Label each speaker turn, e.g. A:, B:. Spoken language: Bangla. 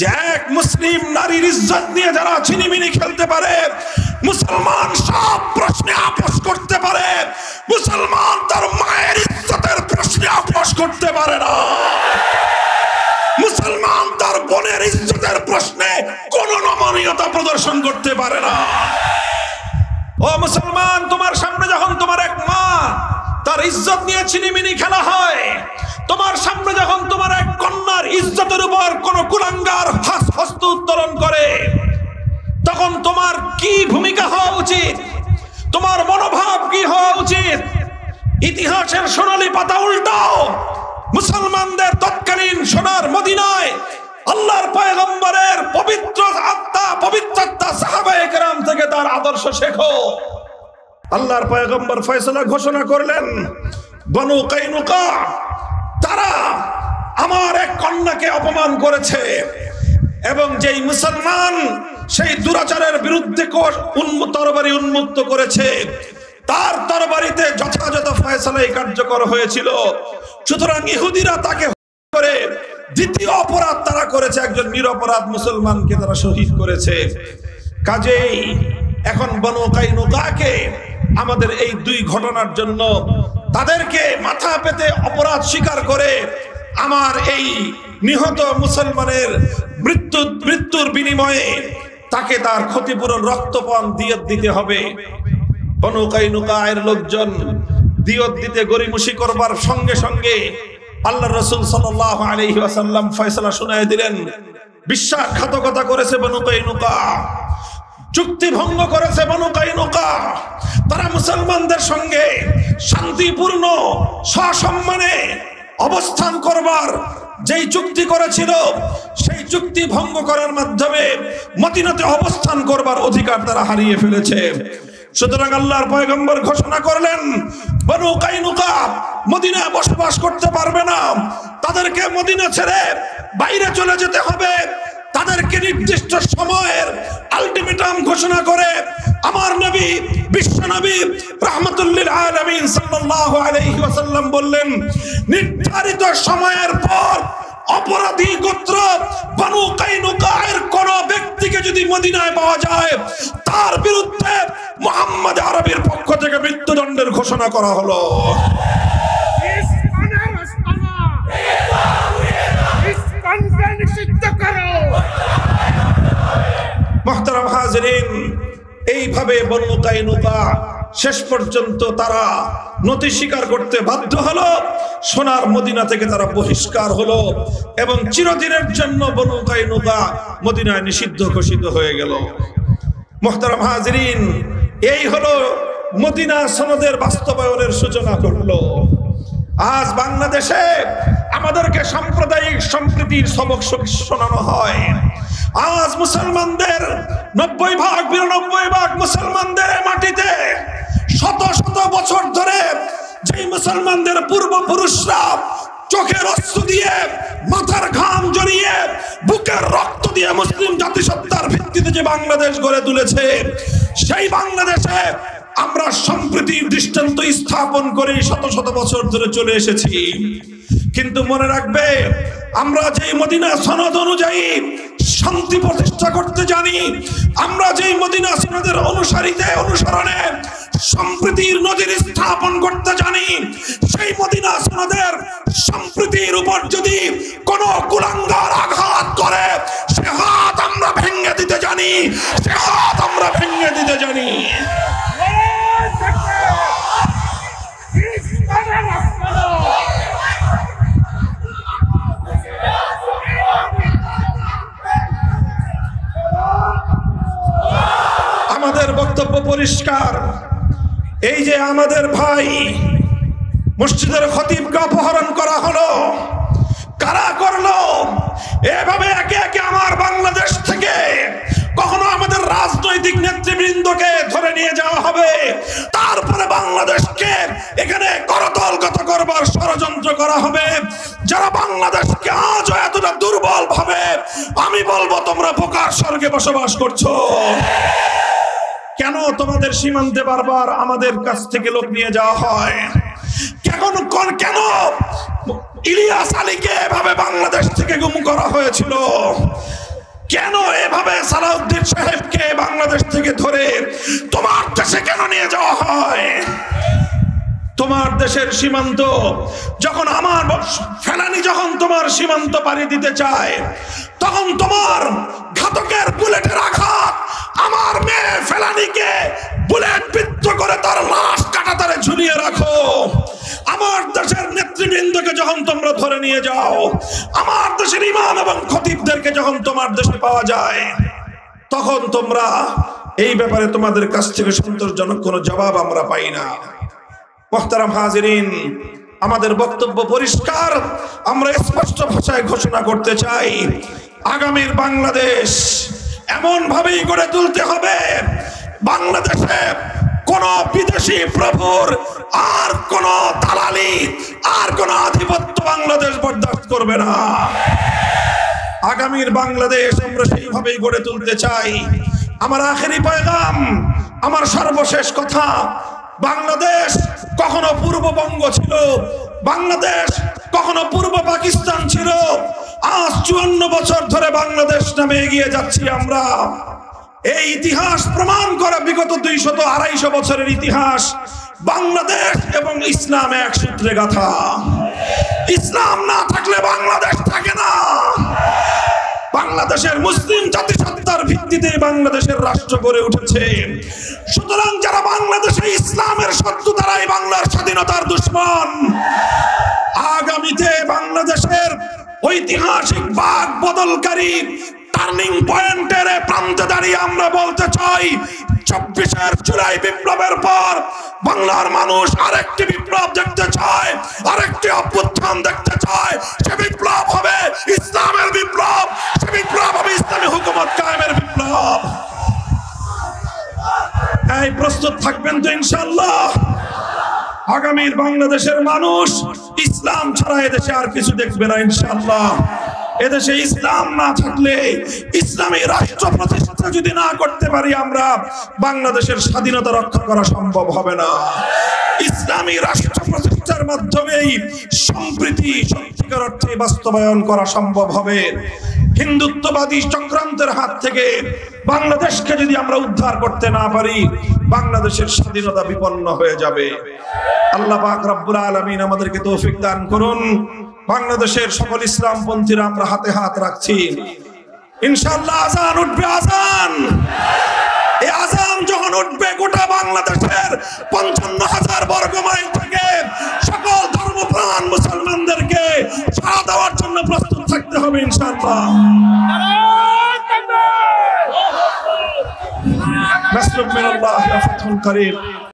A: যে এক মুসলিম নারীর ইজ্জত নিয়ে যারা ছিনিমিনি খেলতে পারে, মুসলমান সব প্রশ্নে আপোষ করতে পারে, মুসলমান তার মায়ের ইজ্জতের প্রশ্নে আপোষ করতে পারে না। মুসলমান তার বোনের ইজ্জতের প্রশ্নে কোন নমনীয়তা প্রদর্শন করতে পারে না। ও মুসলমান, তোমার সামনে যখন তোমার এক মা তার ইজ্জত নিয়ে ছিনিমিনি খেলা হয়, তোমার সামনে যখন তোমার এক কন্যার ইজ্জতের উপর কোন কুলাঙ্গার হস্ত উত্তোলন করে, তখন তোমার কি ভূমিকা হওয়া উচিত? তোমার মনোভাব কি হওয়া উচিত? ইতিহাসের সোনালী পাতা উল্টাও। মুসলমানদের তৎকালীন সোনার মদিনায় আল্লাহর পয়গম্বরের পবিত্র আত্মা, পবিত্র আত্মা সাহাবায়ে কেরাম থেকে তার আদর্শ শেখো। আল্লাহর পয়গম্বর ফয়সালা ঘোষণা করলেন, বনু কাইনুকা তারা আমার এক কন্যাকে অপমান করেছে, এবং যেই মুসলমান সেই দুরাচারের বিরুদ্ধে তরবারি উন্মুক্ত করেছে, তার তরবারিতে যথাযথ ফয়সালাই কার্যকর হয়েছিল। সুতরাং ইহুদিরা তাকে করে দ্বিতীয় অপরাধ তারা করেছে, একজন নিরপরাধ মুসলমানকে তারা শহীদ করেছে। কাজেই এখন বনু কাইনুকাকে আমাদের এই দুই ঘটনার জন্য তাদেরকে মাথা পেতে অপরাধ স্বীকার করে আমার এই নিহত মুসলমানের মৃত্যুর বিনিময়ে তাকে তার ক্ষতিপূরণ রক্তপান দিয়ত দিতে হবে। বনু কাইনুকায়ের লোকজন দিয়ত দিতে গরিমসি করবার সঙ্গে সঙ্গে আল্লাহর রাসূল সাল্লাল্লাহু আলাইহি ওয়াসাল্লাম ফয়সালা শুনায় দিলেন, বিশ্বাসঘাতকতা করেছে বনু কাইনুকা, চুক্তি ভঙ্গ করেছে বনু কাইনুকা। তারা মুসলমানদের সঙ্গে শান্তিপূর্ণ সসম্মানে অবস্থান করবার যেই চুক্তি করেছিল, সেই চুক্তি ভঙ্গ করার মাধ্যমে মদিনাতে অবস্থান করবার অধিকার তারা হারিয়ে ফেলেছে। সুতরাং আল্লাহর পয়গম্বর ঘোষণা করলেন, বনু কাইনুকা মদিনায় বসবাস করতে পারবে না, তাদেরকে মদিনা ছেড়ে বাইরে চলে যেতে হবে। তাদেরকে নির্দিষ্ট সময়ের আলটিমেটাম ঘোষণা করে আমার নবী, বিশ্ব নবী রাহমাতুল লিল আলামিন সাল্লাল্লাহু আলাইহি ওয়াসাল্লাম বললেন, নির্ধারিত সময়ের পর অপরাধী গোত্র বনু কাইনুকায়ের কোন ব্যক্তিকে যদি মদিনায় পাওয়া যায়, তার বিরুদ্ধে মুহাম্মদ আরবির পক্ষ থেকে মৃত্যুদণ্ডের ঘোষণা করা হলো। মুহতারাম হাজিরিন, এইভাবে বনু কাইনুকা শেষ পর্যন্ত তারা নতি স্বীকার করতে বাধ্য হলো, সোনার মদিনা থেকে তারা বহিষ্কার হলো, এবং চিরদিনের জন্য বনু কাইনুকা মদিনায় নিষিদ্ধ ঘোষিত হয়ে গেল। মুহতারাম হাজিরিন, এই হলো মদিনা সনদের বাস্তবায়নের সূচনা ঘটলো। আজ বাংলাদেশে আমাদেরকে সাম্প্রদায়িক সম্প্রীতির সবক শোনানো হয়। আজ মুসলমানদের 90-92% মুসলমানদের মাটিতে শত শত বছর ধরে যে মুসলমানদের পূর্বপুরুষরা চোখের অশ্রু দিয়ে, মাথার ঘাম জড়িয়ে, বুকের রক্ত দিয়ে মুসলিম জাতিসত্তার ভিত্তিতে যে বাংলাদেশ গড়ে তুলেছে, সেই বাংলাদেশে আমরা সম্প্রীতির দৃষ্টান্ত স্থাপন করে শত শত বছর ধরে চলে এসেছি। কিন্তু মনে রাখবে, আমরা যেই মদিনা সনদ অনুযায়ী শান্তি প্রতিষ্ঠা করতে জানি, আমরা যেই মদিনা সনদের অনুসরণে সম্প্রীতির নজির স্থাপন করতে জানি, সেই মদিনা সনদের সম্প্রীতির উপর যদি কোন কুলাঙ্গার আঘাত করে, সে হাত আমরা ভেঙে দিতে জানি, সে হাত আমরা ভেঙে দিতে জানি। আমাদের বক্তব্য পরিষ্কার, এই যে আমাদের ভাই মসজিদের খতিবকে অপহরণ করা হলো, কারা করলো? এভাবে একে একে আমার বাংলাদেশ থেকে কখনো আমাদের রাজনৈতিক নেতৃবৃন্দকে ধরে নিয়ে যাওয়া হবে, তারপরে বাংলাদেশকে এখানে করতলগত করবার ষড়যন্ত্র করা হবে। যারা বাংলাদেশকে আজও এতটা দুর্বল ভাবে, আমি বলবো তোমরা বোকার স্বর্গে বসবাস করছো। কেন তোমাদের সীমান্তে বারবার আমাদের কাছ থেকে লোক নিয়ে যাওয়া হয়? কেন ইলিয়াস আলীকে এভাবে বাংলাদেশ থেকে গুম করা হয়েছিল? কেন এভাবে সালাউদ্দিন সাহেবকে বাংলাদেশ থেকে ধরে তোমার দেশে কেন নিয়ে যাওয়া হয়? তোমার দেশের সীমান্ত যখন আমার ফেলানি যখন তোমার সীমান্ত পাড়ি দিতে চায়, তখন তোমার ঘাতকের বুলেটের আঘাত আমার মেয়ে ফেলানিকে বুলেট বিদ্ধ করে তার লাশ কাঁটাতারে ঝুলিয়ে রাখো। আমার দেশের নেতৃবৃন্দকে যখন তোমরা ধরে নিয়ে যাও, আমার দেশের ইমাম এবং খতিবদেরকে যখন তোমার দেশে পাওয়া যায়, তখন তোমরা এই ব্যাপারে তোমাদের কাছ থেকে সন্তোষজনক কোনো জবাব আমরা পাই না। মুহতারাম হাজিরিন, আমাদের বক্তব্য পরিষ্কার, আমরা স্পষ্ট ভাষায় ঘোষণা করতে চাই, আগামীর বাংলাদেশ এমন ভাবেই গড়ে তুলতে হবে, বাংলাদেশে কোন বিদেশি প্রভুর আর কোন দালালি আর কোন আধিপত্য বাংলাদেশ বরদাস্ত করবে না। আগামীর বাংলাদেশ আমরা সেইভাবেই গড়ে তুলতে চাই। আমার আখেরি পয়গাম, আমার সর্বশেষ কথা, বাংলাদেশ কখনো পূর্ববঙ্গ ছিল, বাংলাদেশ কখনো পূর্ব পাকিস্তান ছিল। আজ 54 বছর ধরে বাংলাদেশ নামে এগিয়ে যাচ্ছি আমরা। এই ইতিহাস প্রমাণ করে, বিগত 200-250 বছরের ইতিহাস, বাংলাদেশ এবং ইসলাম এক সূত্রে গাঁথা। ইসলাম না থাকলে বাংলাদেশ থাকে না। বাংলাদেশের মুসলিম জাতিসত্তার ভিত্তিতে বাংলাদেশের রাষ্ট্র গড়ে উঠেছে। সুতরাং যারা বাংলাদেশে ইসলামের শত্রু, তারাই বাংলার স্বাধীনতার দুশমন। আগামীতে বাংলাদেশের ঐতিহাসিক বাক বদলকারী টার্নিং পয়েন্টের প্রান্তে দাঁড়িয়ে আমরা বলতে চাই, 24 জুলাই বিপ্লবের পর বাংলার মানুষ আরেকটি বিপ্লব দেখতে চায়, আরেকটি অভ্যুত্থান দেখতে চায়। সে বিপ্লব হবে ইসলামের বিপ্লব, সে বিপ্লব হবে ইসলামী হুকুমত কায়েমের বিপ্লব। এই প্রস্তুত থাকবেন তো ইনশাআল্লাহ? আগামীর বাংলাদেশের মানুষ ইসলাম ছাড়া এদেশে আর কিছু দেখবে না ইনশাআল্লাহ। এদেশে ইসলাম না থাকলে, ইসলামী রাষ্ট্র প্রতিষ্ঠা যদি না করতে পারি আমরা, বাংলাদেশের স্বাধীনতা রক্ষা করা সম্ভব হবে না। ইসলামী রাষ্ট্র প্রতিষ্ঠার মাধ্যমেই সম্প্রীতি সত্যিকার অর্থে বাস্তবায়ন করা সম্ভব হবে। হিন্দুত্ববাদী চক্রান্তের হাত থেকে বাংলাদেশকে যদি আমরা উদ্ধার করতে না পারি, বাংলাদেশের স্বাধীনতা বিপন্ন হয়ে যাবে। আল্লাহ পাক রব্বুল আলামিন আমাদেরকে তৌফিক দান করুন। বাংলাদেশের সকল ইসলামপন্থীরা আমরা হাতে হাত রাখছি, ইনশাআল্লাহ আজান উঠবে। আজান, এই আজান যখন উঠবে, গোটা বাংলাদেশের 55,000 বর্গ মাইল থেকে সকল ধর্মপ্রাণ মুসলমানদেরকে সাড়া দেওয়ার জন্য প্রস্তুত থাকতে হবে ইনশাআল্লাহ। নাসরুম মিনাল্লাহি ওয়া ফাতহুন করিম।